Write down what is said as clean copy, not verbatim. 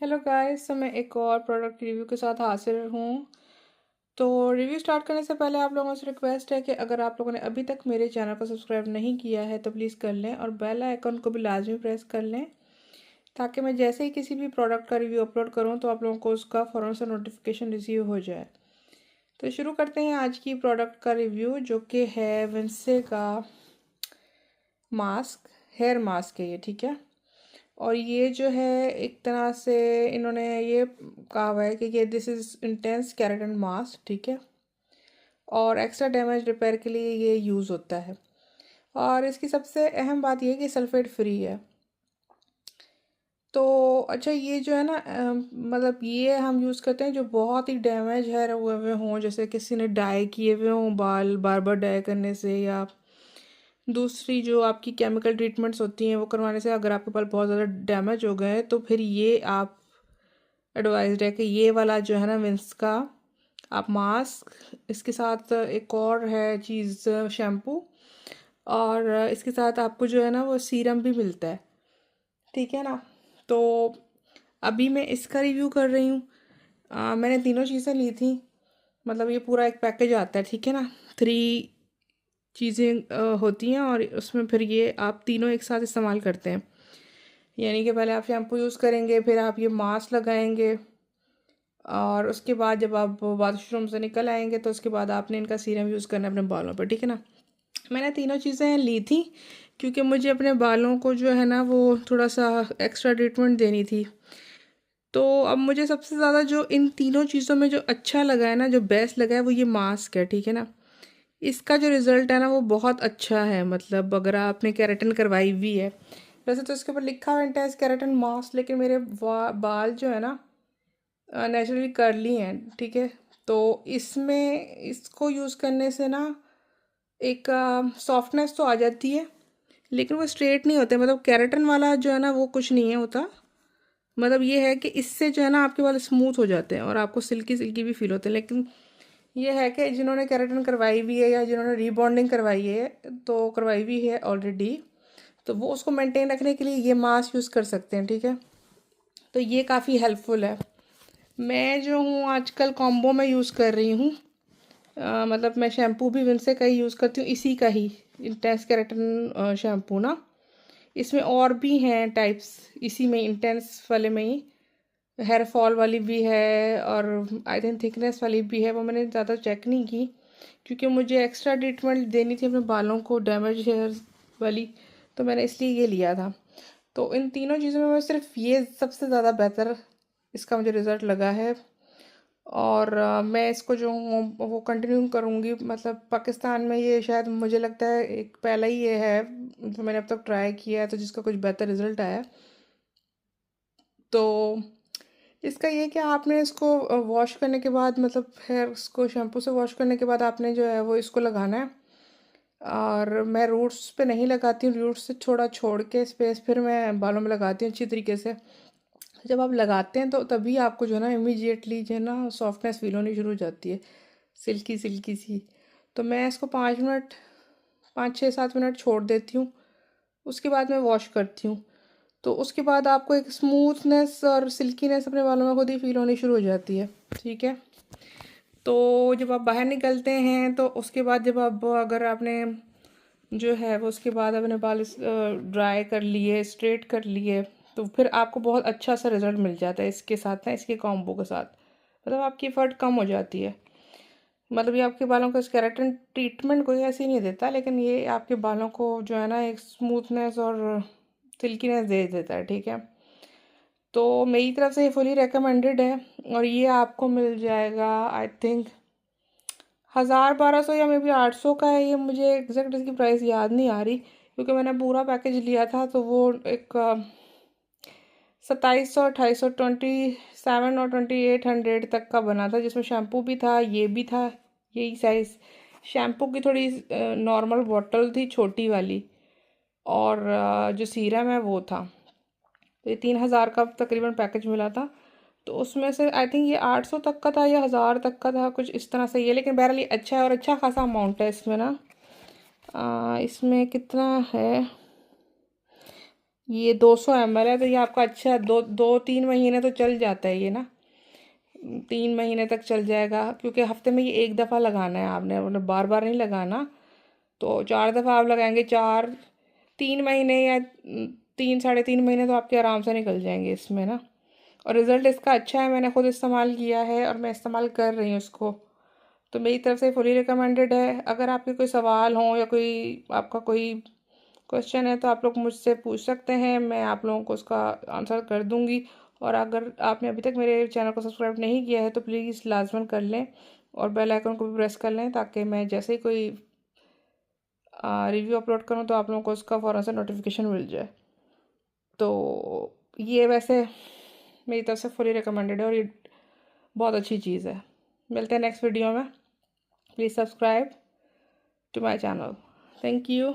Hello guys, तो मैं एक और प्रोडक्ट रिव्यू के साथ हाजिर हूँ। तो रिव्यू स्टार्ट करने से पहले आप लोगों से रिक्वेस्ट है कि अगर आप लोगों ने अभी तक मेरे चैनल को सब्सक्राइब नहीं किया है तो प्लीज़ कर लें और बेल आइकन को भी लाजमी प्रेस कर लें, ताकि मैं जैसे ही किसी भी प्रोडक्ट का रिव्यू अपलोड करूँ तो आप लोगों को उसका फ़ौरन से नोटिफिकेशन रिसीव हो जाए। तो शुरू करते हैं आज की प्रोडक्ट का रिव्यू, जो कि है विंसे का मास्क। हेयर मास्क है ये, ठीक है। और ये जो है, एक तरह से इन्होंने ये कहा हुआ है कि ये this is intense keratin mask, ठीक है। और एक्स्ट्रा डैमेज रिपेयर के लिए ये यूज़ होता है। और इसकी सबसे अहम बात ये है कि सल्फेट फ्री है। तो अच्छा, ये जो है ना मतलब ये हम यूज़ करते हैं जो बहुत ही डैमेज हेयर हुए हुए हों, जैसे किसी ने डाई किए हुए हों बाल बार बार डाई करने से, या दूसरी जो आपकी केमिकल ट्रीटमेंट्स होती हैं वो करवाने से अगर आपके बाल बहुत ज़्यादा डैमेज हो गए हैं, तो फिर ये आप एडवाइस्ड है कि ये वाला जो है ना विंस का आप मास्क, इसके साथ एक और है चीज़ शैम्पू, और इसके साथ आपको जो है ना वो सीरम भी मिलता है, ठीक है ना। तो अभी मैं इसका रिव्यू कर रही हूँ। मैंने तीनों चीज़ें ली थी, मतलब ये पूरा एक पैकेज आता है, ठीक है ना। 3 चीज़ें होती हैं और उसमें फिर ये आप तीनों एक साथ इस्तेमाल करते हैं। यानी कि पहले आप शैम्पू यूज़ करेंगे, फिर आप ये मास्क लगाएंगे, और उसके बाद जब आप वॉशरूम से निकल आएंगे तो उसके बाद आपने इनका सीरम यूज़ करना है अपने बालों पर, ठीक है ना। मैंने तीनों चीज़ें ली थी क्योंकि मुझे अपने बालों को जो है ना वो थोड़ा सा एक्स्ट्रा ट्रीटमेंट देनी थी। तो अब मुझे सबसे ज़्यादा जो इन तीनों चीज़ों में जो अच्छा लगा है ना, जो बेस्ट लगा है, वो ये मास्क है, ठीक है ना। इसका जो रिज़ल्ट है ना वो बहुत अच्छा है, मतलब अगर आपने केराटिन करवाई हुई है। वैसे तो इसके ऊपर लिखा हुआ है इंटेंस केराटिन मास्क, लेकिन मेरे बाल जो है ना नेचुरली कर्ली हैं, ठीक है। तो इसमें इसको यूज़ करने से ना एक सॉफ्टनेस तो आ जाती है, लेकिन वो स्ट्रेट नहीं होते। मतलब केराटिन वाला जो है ना वो कुछ नहीं है होता। मतलब ये है कि इससे जो है ना आपके बाल स्मूथ हो जाते हैं और आपको सिल्की सिल्की भी फील होते हैं। लेकिन ये है कि जिन्होंने केराटिन करवाई हुई है या जिन्होंने रीबॉन्डिंग करवाई है, तो करवाई हुई है ऑलरेडी, तो वो उसको मेंटेन रखने के लिए ये मास्क यूज़ कर सकते हैं, ठीक है। तो ये काफ़ी हेल्पफुल है। मैं जो हूँ आजकल कॉम्बो में यूज़ कर रही हूँ। मतलब मैं शैम्पू भी विंसे का ही यूज़ करती हूँ, इसी का ही इंटेंस केराटिन शैम्पू ना। इसमें और भी हैं टाइप्स, इसी में इंटेंस वाले में ही हेयर फॉल वाली भी है और आई थिंक थिकनेस वाली भी है। वो मैंने ज़्यादा चेक नहीं की क्योंकि मुझे एक्स्ट्रा ट्रीटमेंट देनी थी अपने बालों को डैमेज हेयर वाली, तो मैंने इसलिए ये लिया था। तो इन तीनों चीज़ों में सिर्फ ये सबसे ज़्यादा बेहतर इसका मुझे रिज़ल्ट लगा है। और मैं इसको जो हूँ वो कंटिन्यू करूँगी। मतलब पाकिस्तान में ये शायद मुझे लगता है एक पहला ही ये है जो मैंने अब तक ट्राई किया है तो जिसका कुछ बेहतर रिजल्ट आया है। तो इसका ये कि आपने इसको वॉश करने के बाद, मतलब हेयर इसको शैम्पू से वॉश करने के बाद आपने जो है वो इसको लगाना है। और मैं रूट्स पे नहीं लगाती हूँ, रूट्स से थोड़ा छोड़ के स्पेस फिर मैं बालों में लगाती हूँ अच्छी तरीके से। जब आप लगाते हैं तो तभी आपको जो है ना इमीडिएटली जो है ना सॉफ्टनेस फील होनी शुरू हो जाती है, सिल्की सिल्की सी। तो मैं इसको 5 मिनट, 5 6 7 मिनट छोड़ देती हूँ, उसके बाद मैं वॉश करती हूँ। तो उसके बाद आपको एक स्मूथनेस और सिल्कीनेस अपने बालों में खुद ही फील होनी शुरू हो जाती है, ठीक है। तो जब आप बाहर निकलते हैं तो उसके बाद जब आप, अगर आपने जो है वो उसके बाद अपने बाल ड्राई कर लिए, स्ट्रेट कर लिए, तो फिर आपको बहुत अच्छा सा रिजल्ट मिल जाता है इसके साथ ना, इसके कॉम्बो के साथ। मतलब आपकी एफर्ट कम हो जाती है। मतलब ये आपके बालों को केराटिन ट्रीटमेंट कोई ऐसी नहीं देता, लेकिन ये आपके बालों को जो है ना एक स्मूथनेस और सिल्कीनेस दे देता है, ठीक है। तो मेरी तरफ से ये फुली रिकमेंडेड है और ये आपको मिल जाएगा आई थिंक 1000 1200 या मे बी 800 का है। ये मुझे एग्जैक्ट इसकी प्राइस याद नहीं आ रही क्योंकि मैंने पूरा पैकेज लिया था, तो वो एक 2700 2800 27 और 2800 तक का बना था, जिसमें शैम्पू भी था, ये भी था, यही साइज़। शैम्पू की थोड़ी नॉर्मल बॉटल थी छोटी वाली, और जो सीरम है वो था। तो ये 3000 का तकरीबन पैकेज मिला था। तो उसमें से आई थिंक ये 800 तक का था या 1000 तक का था, कुछ इस तरह से ये। लेकिन बहरहाल ये अच्छा है और अच्छा खासा अमाउंट है इसमें ना। इसमें कितना है, ये 200 ml है, तो ये आपका अच्छा 2-3 महीने तो चल जाता है ये ना, 3 महीने तक चल जाएगा, क्योंकि हफ्ते में ये एक दफ़ा लगाना है आपने, मतलब बार बार नहीं लगाना। तो 4 दफ़ा आप लगाएंगे, 3 महीने या 3-3.5 महीने तो आपके आराम से निकल जाएंगे इसमें ना। और रिज़ल्ट इसका अच्छा है, मैंने खुद इस्तेमाल किया है और मैं इस्तेमाल कर रही हूँ इसको। तो मेरी तरफ से फुली रिकमेंडेड है। अगर आपके कोई सवाल हों या कोई आपका कोई क्वेश्चन है तो आप लोग मुझसे पूछ सकते हैं, मैं आप लोगों को उसका आंसर कर दूंगी। और अगर आपने अभी तक मेरे चैनल को सब्सक्राइब नहीं किया है तो प्लीज़ लाजमन कर लें और बेल आइकन को भी प्रेस कर लें, ताकि मैं जैसे ही कोई रिव्यू अपलोड करूँ तो आप लोगों को उसका फ़ौरन से नोटिफिकेशन मिल जाए। तो ये वैसे मेरी तरफ से फुली रिकमेंडेड है और ये बहुत अच्छी चीज़ है। मिलते हैं नेक्स्ट वीडियो में। Please subscribe to my channel. Thank you.